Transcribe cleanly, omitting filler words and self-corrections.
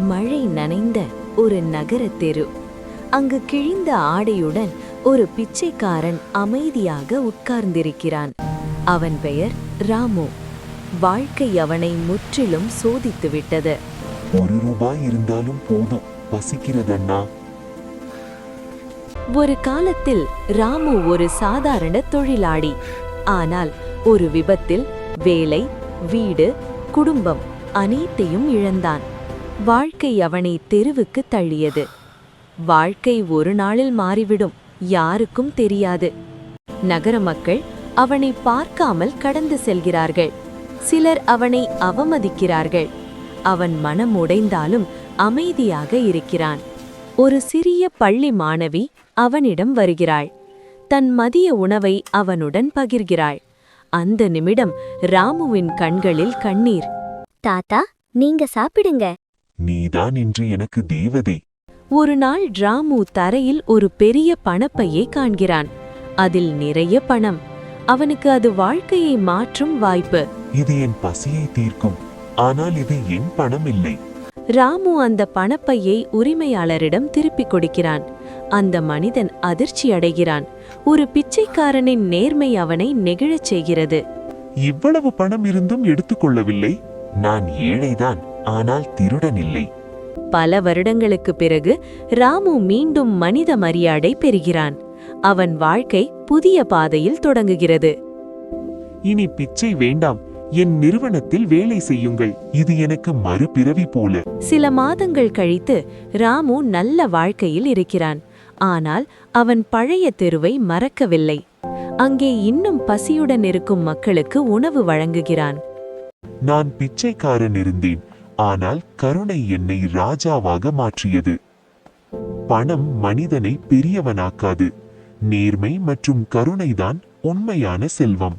மழை நனைந்த ஒரு நகர தெரு. அங்கு கிழிந்த ஆடையுடன் ஒரு பிச்சைக்காரன் அமைதியாக உட்கார்ந்திருக்கிறான். அவன் பெயர் ராமு. வாழ்க்கை அவனை முற்றிலும் சோதித்துவிட்டது. ₹1 இருந்தாலும் போதும், பசிக்கிறதண்ணா. ஒரு காலத்தில் ராமு ஒரு சாதாரண தொழிலாளி. ஆனால் ஒரு விபத்தில் வேலை, வீடு, குடும்பம் அனைத்தையும் இழந்தான். வாழ்க்கை அவனை தெருவுக்கு தள்ளியது. வாழ்க்கை ஒரு நாளில் மாறிவிடும், யாருக்கும் தெரியாது. நகர மக்கள் அவனை பார்க்காமல் கடந்து செல்கிறார்கள். சிலர் அவனை அவமதிக்கிறார்கள். அவன் மனம் உடைந்தாலும் அமைதியாக இருக்கிறான். ஒரு சிறிய பள்ளி மாணவி அவனிடம் வருகிறாள். தன் மதிய உணவை அவனுடன் பகிர்கிறாள். அந்த நிமிடம் ராமுவின் கண்களில் கண்ணீர். தாத்தா, நீங்க சாப்பிடுங்க. நீதான் இன்று எனக்கு தேவதை. ஒரு நாள் ராமு தரையில் ஒரு பெரிய பணப்பையை காண்கிறான். அதில் நிறைய பணம். அவனுக்கு அது வாழ்க்கையை மாற்றும் வாய்ப்பு. இது என் பசியை தீர்க்கும், ஆனால் இது என் பணம் இல்லை. ராமு அந்த பணப்பையை உரிமையாளரிடம் திருப்பிக் கொடுக்கிறான். அந்த மனிதன் அதிர்ச்சி அடைகிறான். ஒரு பிச்சைக்காரனின் நேர்மை அவனை நெகிழச் செய்கிறது. இவ்வளவு பணம் இருந்தும் எடுத்துக்கொள்ளவில்லை. நான் ஏழைதான், ஆனால் திருடன் இல்லை. பல வருடங்களுக்கு பிறகு ராமு மீண்டும் மனித மரியாதை பெறுகிறான். அவன் வாழ்க்கை புதிய பாதையில் தொடங்குகிறது. இனி பிச்சை வேண்டாம், என் நிறுவனத்தில் வேலை செய்யுங்கள். இது எனக்கு மறுபிறவி போல. சில மாதங்கள் கழித்து ராமு நல்ல வாழ்க்கையில் இருக்கிறான். ஆனால் அவன் பழைய தெருவை மறக்கவில்லை. அங்கே இன்னும் பசியுடன் இருக்கும் மக்களுக்கு உணவு வழங்குகிறான். நான் பிச்சைக்காரன் இருந்தேன், ஆனால் கருணை என்னை ராஜாவாக மாற்றியது. பணம் மனிதனை பெரியவனாக்காது. நேர்மை மற்றும் கருணைதான் உண்மையான செல்வம்.